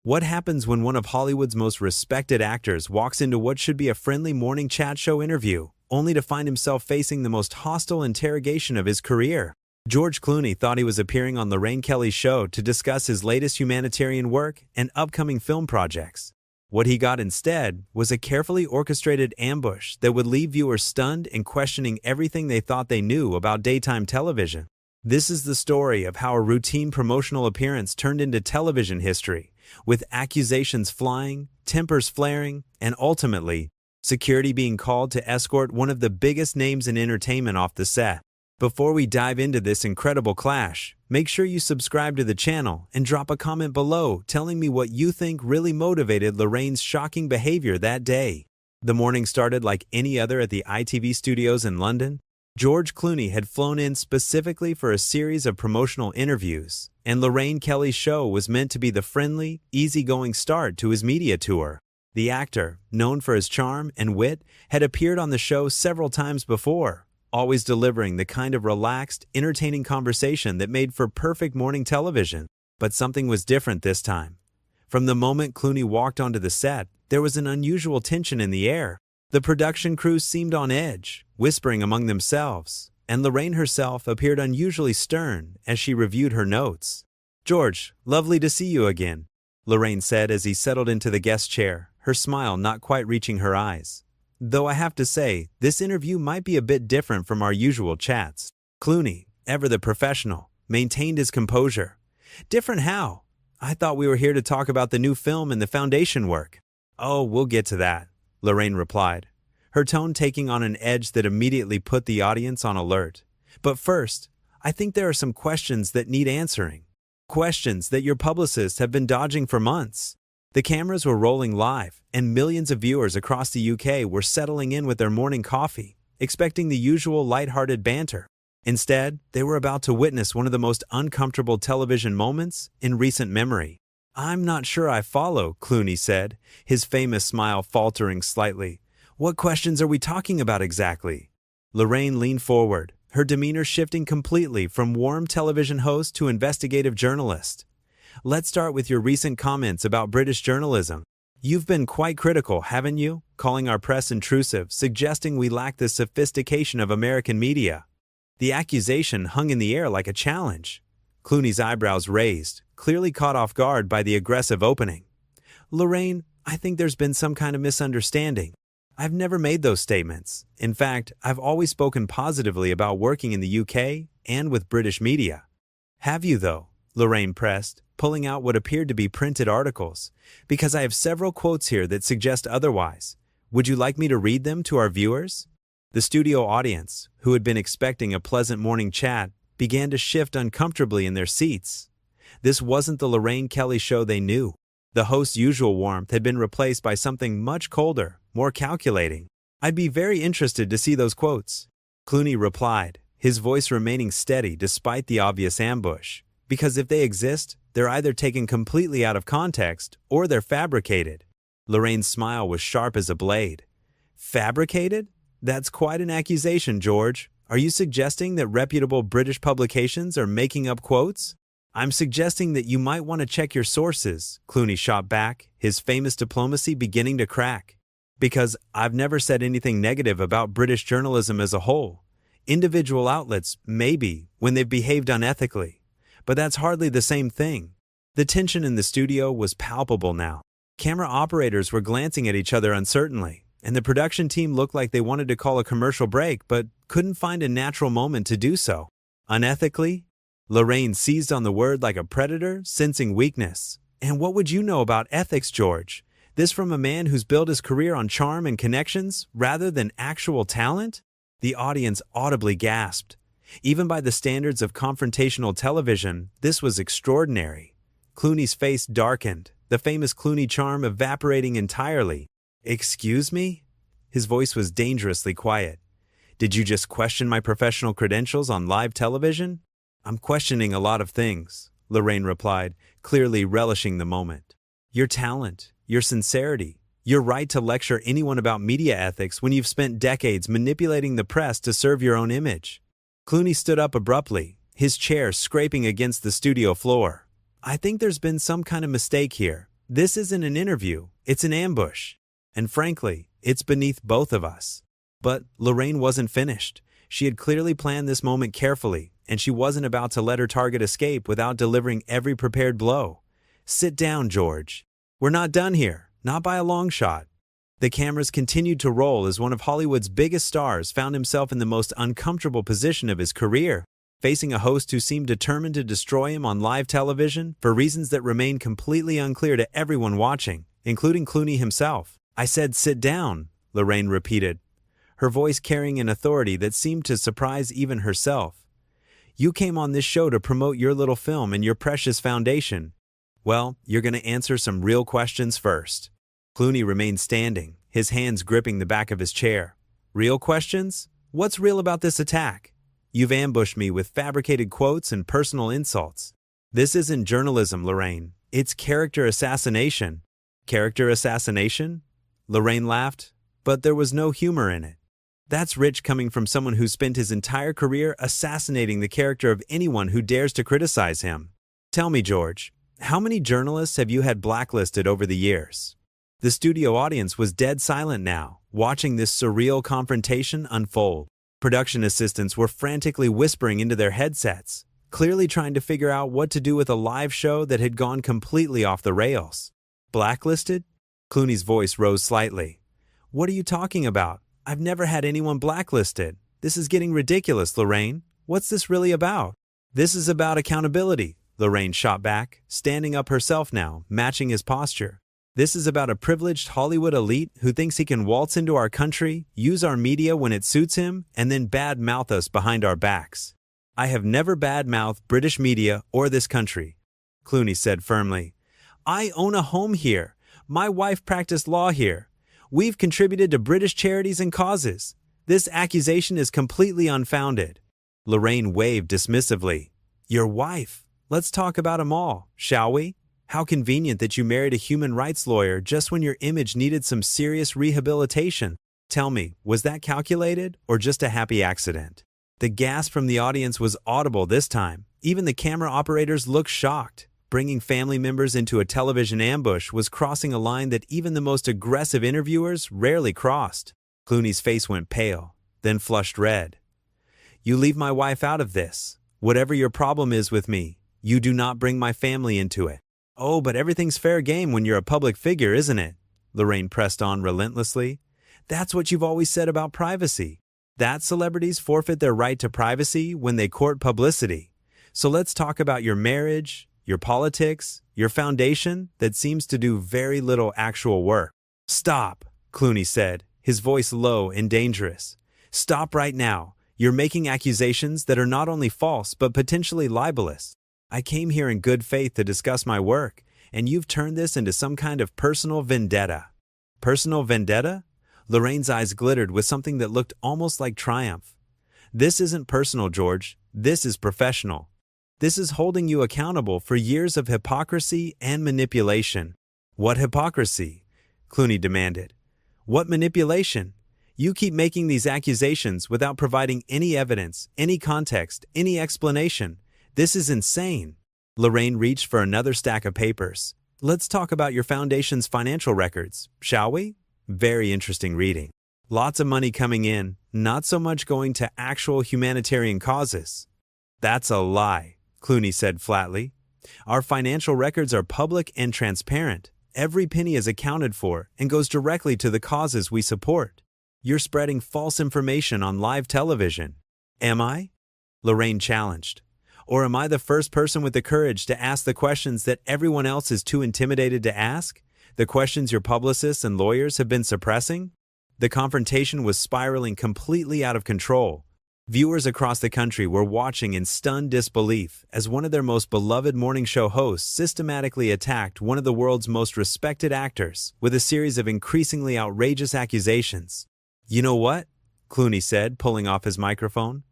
What happens when one of Hollywood's most respected actors walks into what should be a friendly morning chat show interview, only to find himself facing the most hostile interrogation of his career? George Clooney thought he was appearing on Lorraine Kelly's show to discuss his latest humanitarian work and upcoming film projects. What he got instead was a carefully orchestrated ambush that would leave viewers stunned and questioning everything they thought they knew about daytime television. This is the story of how a routine promotional appearance turned into television history, with accusations flying, tempers flaring, and ultimately, security being called to escort one of the biggest names in entertainment off the set. Before we dive into this incredible clash, make sure you subscribe to the channel and drop a comment below telling me what you think really motivated Lorraine's shocking behavior that day. The morning started like any other at the ITV studios in London. George Clooney had flown in specifically for a series of promotional interviews, and Lorraine Kelly's show was meant to be the friendly, easygoing start to his media tour. The actor, known for his charm and wit, had appeared on the show several times before, always delivering the kind of relaxed, entertaining conversation that made for perfect morning television. But something was different this time. From the moment Clooney walked onto the set, there was an unusual tension in the air. The production crew seemed on edge, whispering among themselves, and Lorraine herself appeared unusually stern as she reviewed her notes. "George, lovely to see you again," Lorraine said as he settled into the guest chair, her smile not quite reaching her eyes. "Though I have to say, this interview might be a bit different from our usual chats." Clooney, ever the professional, maintained his composure. "Different how? I thought we were here to talk about the new film and the foundation work." "Oh, we'll get to that," Lorraine replied, her tone taking on an edge that immediately put the audience on alert. "But first, I think there are some questions that need answering. Questions that your publicists have been dodging for months." The cameras were rolling live, and millions of viewers across the UK were settling in with their morning coffee, expecting the usual lighthearted banter. Instead, they were about to witness one of the most uncomfortable television moments in recent memory. "I'm not sure I follow," Clooney said, his famous smile faltering slightly. "What questions are we talking about exactly?" Lorraine leaned forward, her demeanor shifting completely from warm television host to investigative journalist. "Let's start with your recent comments about British journalism. You've been quite critical, haven't you, calling our press intrusive, suggesting we lack the sophistication of American media." The accusation hung in the air like a challenge. Clooney's eyebrows raised, clearly caught off guard by the aggressive opening. "Lorraine, I think there's been some kind of misunderstanding. I've never made those statements. In fact, I've always spoken positively about working in the UK and with British media." "Have you, though?" Lorraine pressed, pulling out what appeared to be printed articles. "Because I have several quotes here that suggest otherwise. Would you like me to read them to our viewers?" The studio audience, who had been expecting a pleasant morning chat, began to shift uncomfortably in their seats. This wasn't the Lorraine Kelly show they knew. The host's usual warmth had been replaced by something much colder, more calculating. "I'd be very interested to see those quotes," Clooney replied, his voice remaining steady despite the obvious ambush. "Because if they exist, they're either taken completely out of context or they're fabricated." Lorraine's smile was sharp as a blade. "Fabricated? That's quite an accusation, George. Are you suggesting that reputable British publications are making up quotes?" "I'm suggesting that you might want to check your sources," Clooney shot back, his famous diplomacy beginning to crack. "Because I've never said anything negative about British journalism as a whole. Individual outlets, maybe, when they've behaved unethically. But that's hardly the same thing." The tension in the studio was palpable now. Camera operators were glancing at each other uncertainly, and the production team looked like they wanted to call a commercial break but couldn't find a natural moment to do so. "Unethically?" Lorraine seized on the word like a predator, sensing weakness. "And what would you know about ethics, George? This from a man who's built his career on charm and connections rather than actual talent?" The audience audibly gasped. Even by the standards of confrontational television, this was extraordinary. Clooney's face darkened, the famous Clooney charm evaporating entirely. "Excuse me?" His voice was dangerously quiet. "Did you just question my professional credentials on live television?" "I'm questioning a lot of things," Lorraine replied, clearly relishing the moment. "Your talent, your sincerity, your right to lecture anyone about media ethics when you've spent decades manipulating the press to serve your own image." Clooney stood up abruptly, his chair scraping against the studio floor. "I think there's been some kind of mistake here. This isn't an interview, it's an ambush. And frankly, it's beneath both of us. But Lorraine wasn't finished. She had clearly planned this moment carefully, and she wasn't about to let her target escape without delivering every prepared blow. Sit down, George. We're not done here, not by a long shot. The cameras continued to roll as one of Hollywood's biggest stars found himself in the most uncomfortable position of his career, facing a host who seemed determined to destroy him on live television for reasons that remain completely unclear to everyone watching, including Clooney himself. I said sit down, Lorraine repeated, her voice carrying an authority that seemed to surprise even herself. You came on this show to promote your little film and your precious foundation. Well, you're going to answer some real questions first. Clooney remained standing, his hands gripping the back of his chair. Real questions? What's real about this attack? You've ambushed me with fabricated quotes and personal insults. This isn't journalism, Lorraine. It's character assassination. Character assassination? Lorraine laughed, but there was no humor in it. That's rich coming from someone who spent his entire career assassinating the character of anyone who dares to criticize him. Tell me, George, how many journalists have you had blacklisted over the years? The studio audience was dead silent now, watching this surreal confrontation unfold. Production assistants were frantically whispering into their headsets, clearly trying to figure out what to do with a live show that had gone completely off the rails. Blacklisted? Clooney's voice rose slightly. What are you talking about? I've never had anyone blacklisted. This is getting ridiculous, Lorraine. What's this really about? This is about accountability, Lorraine shot back, standing up herself now, matching his posture. This is about a privileged Hollywood elite who thinks he can waltz into our country, use our media when it suits him, and then bad-mouth us behind our backs. I have never bad-mouthed British media or this country, Clooney said firmly. I own a home here. My wife practiced law here. We've contributed to British charities and causes. This accusation is completely unfounded. Lorraine waved dismissively. Your wife. Let's talk about them all, shall we? How convenient that you married a human rights lawyer just when your image needed some serious rehabilitation. Tell me, was that calculated or just a happy accident? The gasp from the audience was audible this time. Even the camera operators looked shocked. Bringing family members into a television ambush was crossing a line that even the most aggressive interviewers rarely crossed. Clooney's face went pale, then flushed red. You leave my wife out of this. Whatever your problem is with me, you do not bring my family into it. Oh, but everything's fair game when you're a public figure, isn't it? Lorraine pressed on relentlessly. That's what you've always said about privacy. That celebrities forfeit their right to privacy when they court publicity. So let's talk about your marriage, your politics, your foundation that seems to do very little actual work. Stop, Clooney said, his voice low and dangerous. Stop right now. You're making accusations that are not only false but potentially libelous. I came here in good faith to discuss my work, and you've turned this into some kind of personal vendetta. Personal vendetta? Lorraine's eyes glittered with something that looked almost like triumph. This isn't personal, George. This is professional. This is holding you accountable for years of hypocrisy and manipulation. What hypocrisy? Clooney demanded. What manipulation? You keep making these accusations without providing any evidence, any context, any explanation. This is insane. Lorraine reached for another stack of papers. Let's talk about your foundation's financial records, shall we? Very interesting reading. Lots of money coming in, not so much going to actual humanitarian causes. That's a lie, Clooney said flatly. Our financial records are public and transparent. Every penny is accounted for and goes directly to the causes we support. You're spreading false information on live television. Am I? Lorraine challenged. Or am I the first person with the courage to ask the questions that everyone else is too intimidated to ask? The questions your publicists and lawyers have been suppressing? The confrontation was spiraling completely out of control. Viewers across the country were watching in stunned disbelief as one of their most beloved morning show hosts systematically attacked one of the world's most respected actors with a series of increasingly outrageous accusations. You know what? Clooney said, pulling off his microphone.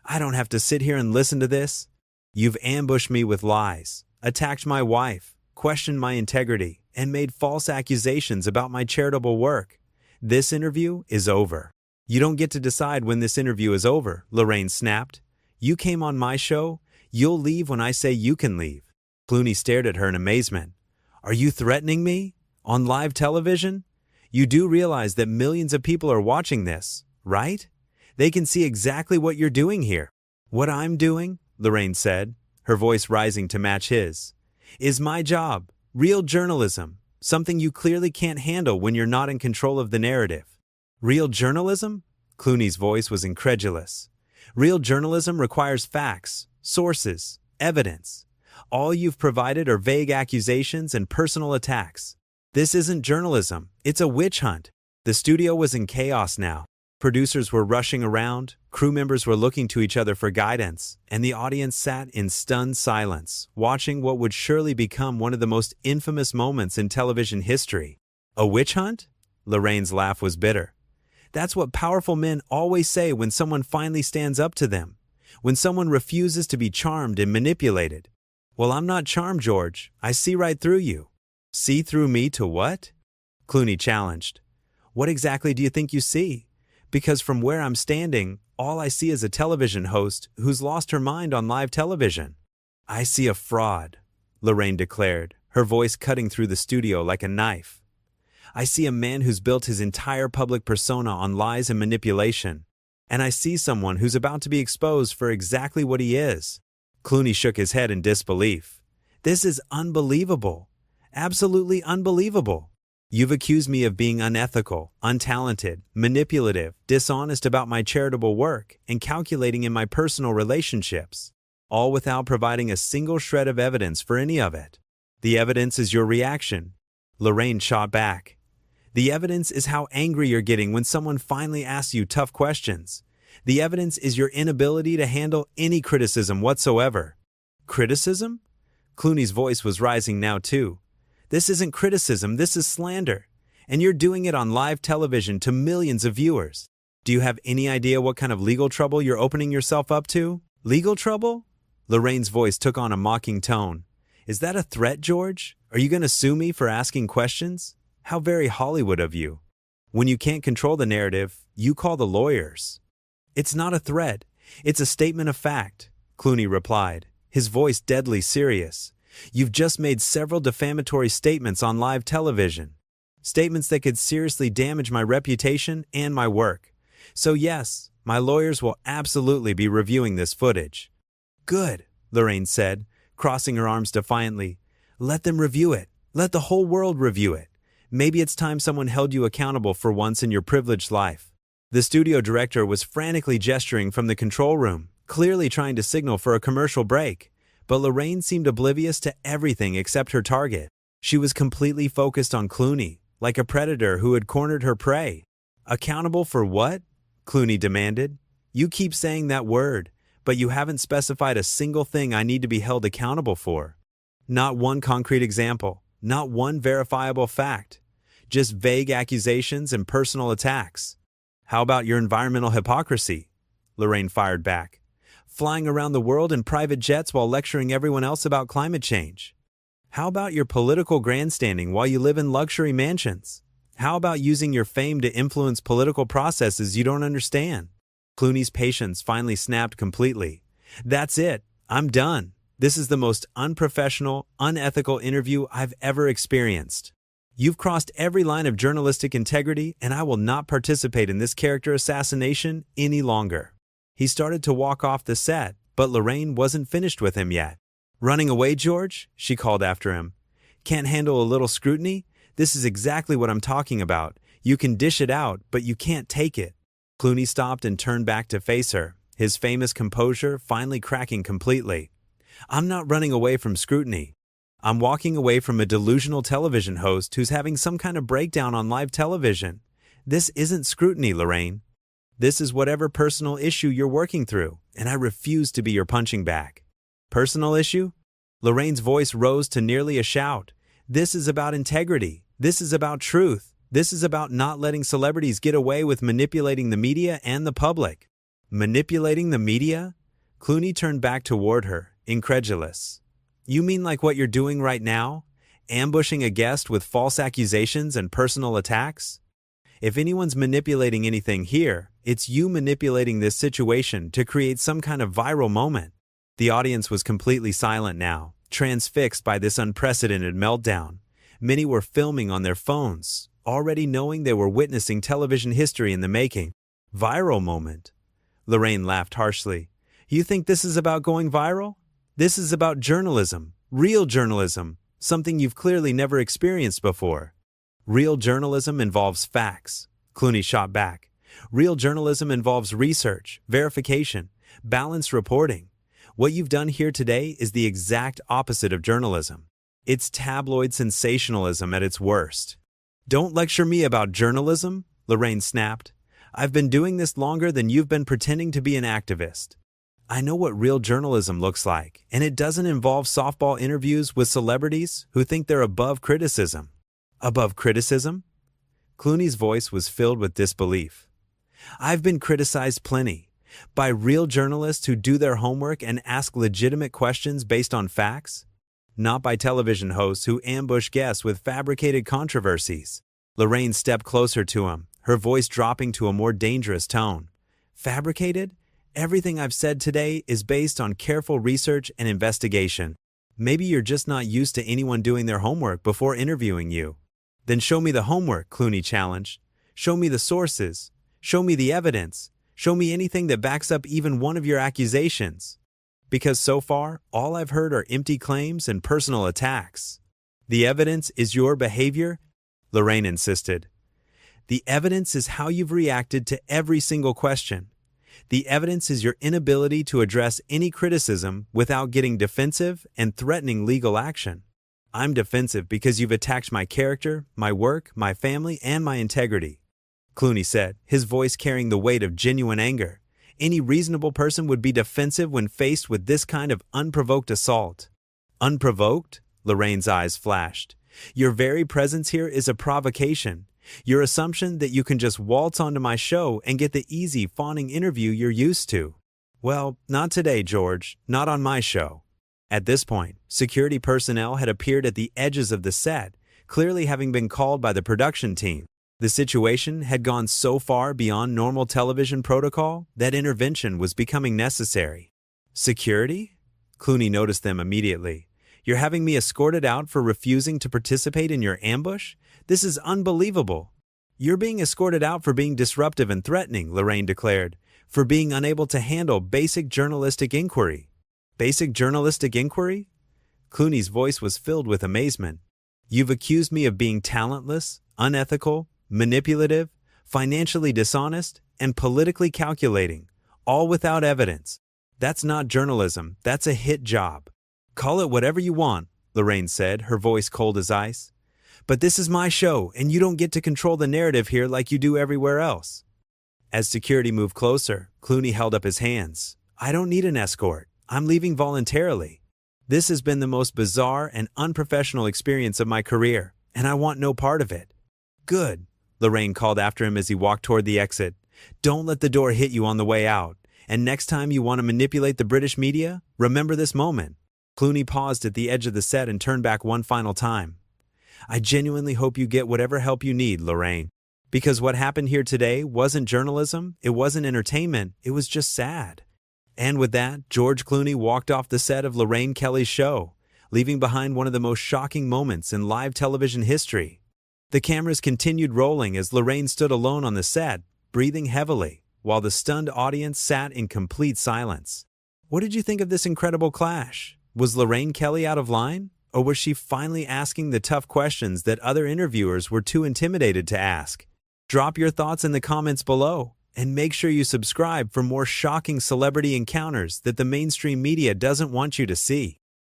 I don't have to sit here and listen to this. You've ambushed me with lies, attacked my wife, questioned my integrity, and made false accusations about my charitable work. This interview is over. You don't get to decide when this interview is over, Lorraine snapped. You came on my show. You'll leave when I say you can leave. Clooney stared at her in amazement. Are you threatening me? On live television? You do realize that millions of people are watching this, right? They can see exactly what you're doing here. What I'm doing, Lorraine said, her voice rising to match his, is my job, real journalism, something you clearly can't handle when you're not in control of the narrative. Real journalism? Clooney's voice was incredulous. Real journalism requires facts, sources, evidence. All you've provided are vague accusations and personal attacks. This isn't journalism, it's a witch hunt. The studio was in chaos now. Producers were rushing around, crew members were looking to each other for guidance, and the audience sat in stunned silence, watching what would surely become one of the most infamous moments in television history. A witch hunt? Lorraine's laugh was bitter. That's what powerful men always say when someone finally stands up to them, when someone refuses to be charmed and manipulated. Well, I'm not charmed, George. I see right through you. See through me to what? Clooney challenged. What exactly do you think you see? Because from where I'm standing, all I see is a television host who's lost her mind on live television. I see a fraud, Lorraine declared, her voice cutting through the studio like a knife. I see a man who's built his entire public persona on lies and manipulation. And I see someone who's about to be exposed for exactly what he is. Clooney shook his head in disbelief. This is unbelievable. Absolutely unbelievable. You've accused me of being unethical, untalented, manipulative, dishonest about my charitable work, and calculating in my personal relationships, all without providing a single shred of evidence for any of it. The evidence is your reaction. Lorraine shot back. The evidence is how angry you're getting when someone finally asks you tough questions. The evidence is your inability to handle any criticism whatsoever. Criticism? Clooney's voice was rising now too. This isn't criticism, this is slander. And you're doing it on live television to millions of viewers. Do you have any idea what kind of legal trouble you're opening yourself up to? Legal trouble? Lorraine's voice took on a mocking tone. Is that a threat, George? Are you going to sue me for asking questions? How very Hollywood of you. When you can't control the narrative, you call the lawyers. It's not a threat. It's a statement of fact, Clooney replied, his voice deadly serious. You've just made several defamatory statements on live television. Statements that could seriously damage my reputation and my work. So yes, my lawyers will absolutely be reviewing this footage. Good, Lorraine said, crossing her arms defiantly. Let them review it. Let the whole world review it. Maybe it's time someone held you accountable for once in your privileged life. The studio director was frantically gesturing from the control room, clearly trying to signal for a commercial break. But Lorraine seemed oblivious to everything except her target. She was completely focused on Clooney, like a predator who had cornered her prey. Accountable for what? Clooney demanded. You keep saying that word, but you haven't specified a single thing I need to be held accountable for. Not one concrete example, not one verifiable fact. Just vague accusations and personal attacks. How about your environmental hypocrisy? Lorraine fired back. Flying around the world in private jets while lecturing everyone else about climate change? How about your political grandstanding while you live in luxury mansions? How about using your fame to influence political processes you don't understand? Clooney's patience finally snapped completely. That's it. I'm done. This is the most unprofessional, unethical interview I've ever experienced. You've crossed every line of journalistic integrity, and I will not participate in this character assassination any longer. He started to walk off the set, but Lorraine wasn't finished with him yet. Running away, George? She called after him. Can't handle a little scrutiny? This is exactly what I'm talking about. You can dish it out, but you can't take it. Clooney stopped and turned back to face her, his famous composure finally cracking completely. I'm not running away from scrutiny. I'm walking away from a delusional television host who's having some kind of breakdown on live television. This isn't scrutiny, Lorraine. This is whatever personal issue you're working through, and I refuse to be your punching bag. Personal issue? Lorraine's voice rose to nearly a shout. This is about integrity. This is about truth. This is about not letting celebrities get away with manipulating the media and the public. Manipulating the media? Clooney turned back toward her, incredulous. You mean like what you're doing right now? Ambushing a guest with false accusations and personal attacks? If anyone's manipulating anything here, it's you manipulating this situation to create some kind of viral moment. The audience was completely silent now, transfixed by this unprecedented meltdown. Many were filming on their phones, already knowing they were witnessing television history in the making. Viral moment. Lorraine laughed harshly. You think this is about going viral? This is about journalism, real journalism, something you've clearly never experienced before. Real journalism involves facts, Clooney shot back. Real journalism involves research, verification, balanced reporting. What you've done here today is the exact opposite of journalism. It's tabloid sensationalism at its worst. Don't lecture me about journalism, Lorraine snapped. I've been doing this longer than you've been pretending to be an activist. I know what real journalism looks like, and it doesn't involve softball interviews with celebrities who think they're above criticism. Above criticism? Clooney's voice was filled with disbelief. I've been criticized plenty, by real journalists who do their homework and ask legitimate questions based on facts, not by television hosts who ambush guests with fabricated controversies. Lorraine stepped closer to him, her voice dropping to a more dangerous tone. Fabricated? Everything I've said today is based on careful research and investigation. Maybe you're just not used to anyone doing their homework before interviewing you. Then show me the homework, Clooney challenged. Show me the sources. Show me the evidence. Show me anything that backs up even one of your accusations. Because so far, all I've heard are empty claims and personal attacks. The evidence is your behavior, Lorraine insisted. The evidence is how you've reacted to every single question. The evidence is your inability to address any criticism without getting defensive and threatening legal action. I'm defensive because you've attacked my character, my work, my family, and my integrity, Clooney said, his voice carrying the weight of genuine anger. Any reasonable person would be defensive when faced with this kind of unprovoked assault. Unprovoked? Lorraine's eyes flashed. Your very presence here is a provocation. Your assumption that you can just waltz onto my show and get the easy, fawning interview you're used to. Well, not today, George. Not on my show. At this point, security personnel had appeared at the edges of the set, clearly having been called by the production team. The situation had gone so far beyond normal television protocol that intervention was becoming necessary. Security? Clooney noticed them immediately. You're having me escorted out for refusing to participate in your ambush? This is unbelievable. You're being escorted out for being disruptive and threatening, Lorraine declared, for being unable to handle basic journalistic inquiry. Basic journalistic inquiry? Clooney's voice was filled with amazement. You've accused me of being talentless, unethical, manipulative, financially dishonest, and politically calculating, all without evidence. That's not journalism, that's a hit job. Call it whatever you want, Lorraine said, her voice cold as ice. But this is my show, and you don't get to control the narrative here like you do everywhere else. As security moved closer, Clooney held up his hands. I don't need an escort. I'm leaving voluntarily. This has been the most bizarre and unprofessional experience of my career, and I want no part of it. Good, Lorraine called after him as he walked toward the exit. Don't let the door hit you on the way out, and next time you want to manipulate the British media, remember this moment. Clooney paused at the edge of the set and turned back one final time. I genuinely hope you get whatever help you need, Lorraine. Because what happened here today wasn't journalism, it wasn't entertainment, it was just sad. And with that, George Clooney walked off the set of Lorraine Kelly's show, leaving behind one of the most shocking moments in live television history. The cameras continued rolling as Lorraine stood alone on the set, breathing heavily, while the stunned audience sat in complete silence. What did you think of this incredible clash? Was Lorraine Kelly out of line? Or was she finally asking the tough questions that other interviewers were too intimidated to ask? Drop your thoughts in the comments below, and make sure you subscribe for more shocking celebrity encounters that the mainstream media doesn't want you to see.